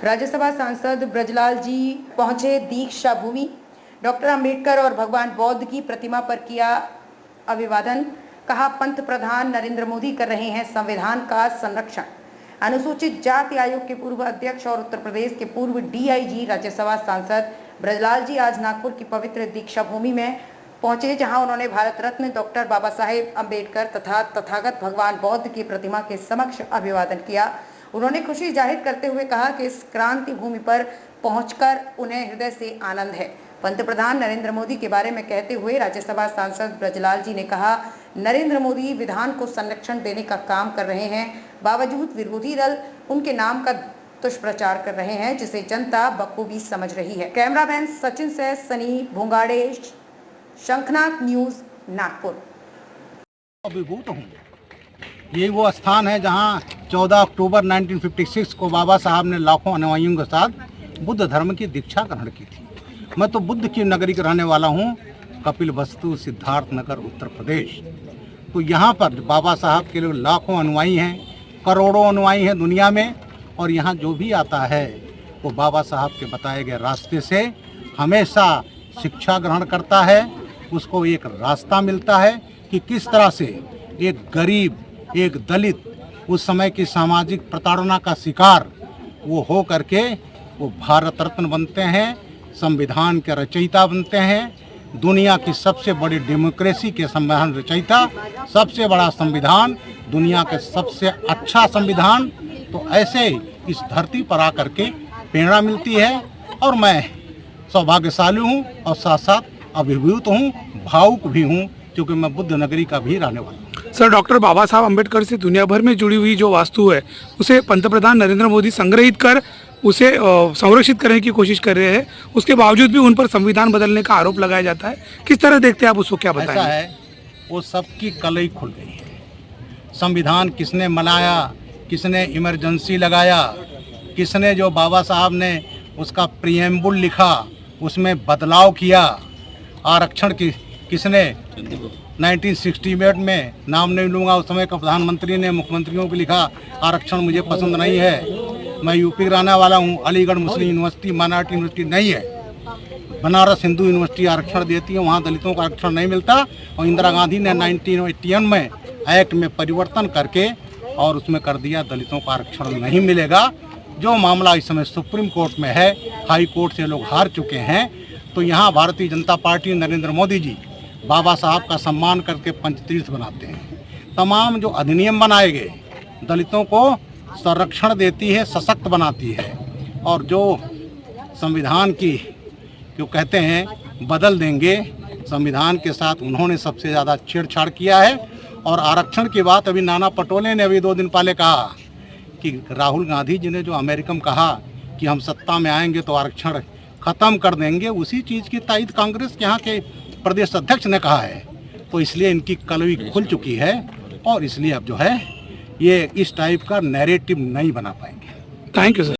राज्यसभा सांसद ब्रजलाल जी पहुंचे दीक्षा भूमि। डॉक्टर अंबेडकर और भगवान बौद्ध की प्रतिमा पर किया अभिवादन। कहा, पंत प्रधान नरेंद्र मोदी कर रहे हैं संविधान का संरक्षण। अनुसूचित जाति आयोग के पूर्व अध्यक्ष और उत्तर प्रदेश के पूर्व डीआईजी राज्यसभा सांसद ब्रजलाल जी आज नागपुर की पवित्र दीक्षा भूमि में पहुंचे, जहां उन्होंने भारत रत्न डॉक्टर बाबा साहेब अंबेडकर तथा तथागत भगवान बौद्ध की प्रतिमा के समक्ष अभिवादन किया। उन्होंने खुशी जाहिर करते हुए कहा कि इस क्रांति भूमि पर पहुंचकर उन्हें हृदय से आनंद है। पंतप्रधान नरेंद्र मोदी के बारे में कहते हुए राज्यसभा सांसद ब्रजलाल जी ने कहा, नरेंद्र मोदी विधान को संरक्षण देने का काम कर रहे हैं, बावजूद विरोधी दल उनके नाम का दुष्प्रचार कर रहे हैं, जिसे जनता बखूबी समझ रही है। कैमरामैन सचिन से सनी भोंगाड़े, शंखनाथ न्यूज, नागपुर। अभिभूत हूँ। ये वो स्थान है जहाँ 14 अक्टूबर 1956 को बाबा साहब ने लाखों अनुयायियों के साथ बुद्ध धर्म की दीक्षा ग्रहण की थी। मैं तो बुद्ध की नगरी का रहने वाला हूँ, कपिल वस्तु, सिद्धार्थ नगर, उत्तर प्रदेश। तो यहाँ पर बाबा साहब के लोग लाखों अनुयायी हैं, करोड़ों अनुयायी हैं दुनिया में, और यहाँ जो भी आता है वो बाबा साहब के बताए गए रास्ते से हमेशा शिक्षा ग्रहण करता है। उसको एक रास्ता मिलता है कि किस तरह से एक गरीब, एक दलित, उस समय की सामाजिक प्रताड़ना का शिकार वो हो करके वो भारत रत्न बनते हैं, संविधान के रचयिता बनते हैं। दुनिया की सबसे बड़ी डेमोक्रेसी के संविधान रचयिता, सबसे बड़ा संविधान, दुनिया के सबसे अच्छा संविधान। तो ऐसे इस धरती पर आकर के प्रेरणा मिलती है, और मैं सौभाग्यशाली हूँ और साथ साथ अभिभूत हूँ, भावुक भी हूँ, क्योंकि मैं बुद्ध नगरी का भी रहने वाला हूँ। सर, डॉक्टर बाबा साहब अंबेडकर से दुनिया भर में जुड़ी हुई जो वास्तु है उसे पंतप्रधान नरेंद्र मोदी संग्रहित कर उसे संरक्षित करने की कोशिश कर रहे हैं। उसके बावजूद भी उन पर संविधान बदलने का आरोप लगाया जाता है। किस तरह देखते हैं आप उसको, क्या बताएं? ऐसा है, वो सबकी कलई खुल गई है। संविधान किसने बनाया, किसने इमरजेंसी लगाया, किसने जो बाबा साहब ने उसका प्रीएम्बुल लिखा उसमें बदलाव किया, आरक्षण की किसने 1968 में, नाम नहीं लूँगा, उस समय का प्रधानमंत्री ने मुख्यमंत्रियों को लिखा आरक्षण मुझे पसंद नहीं है। मैं यूपी का रहने वाला हूँ, अलीगढ़ मुस्लिम यूनिवर्सिटी माइनॉरिटी यूनिवर्सिटी नहीं है, बनारस हिंदू यूनिवर्सिटी आरक्षण देती है, वहाँ दलितों का आरक्षण नहीं मिलता। और इंदिरा गांधी ने 1981 में एक्ट में परिवर्तन करके और उसमें कर दिया दलितों का आरक्षण नहीं मिलेगा। जो मामला इस समय सुप्रीम कोर्ट में है, हाई कोर्ट से लोग हार चुके हैं। तो यहाँ भारतीय जनता पार्टी, नरेंद्र मोदी जी बाबा साहब का सम्मान करके पंचतीर्थ बनाते हैं। तमाम जो अधिनियम बनाए गए दलितों को संरक्षण देती है, सशक्त बनाती है, और जो संविधान की जो कहते हैं बदल देंगे, संविधान के साथ उन्होंने सबसे ज़्यादा छेड़छाड़ किया है। और आरक्षण की बात अभी नाना पटोले ने अभी 2 दिन पहले कहा कि राहुल गांधी जी ने जो अमेरिका में कहा कि हम सत्ता में आएंगे तो आरक्षण ख़त्म कर देंगे, उसी चीज़ की तायद कांग्रेस के यहाँ के प्रदेश अध्यक्ष ने कहा है। तो इसलिए इनकी कलवी खुल चुकी है, और इसलिए अब जो है ये इस टाइप का नैरेटिव नहीं बना पाएंगे। Thank you sir.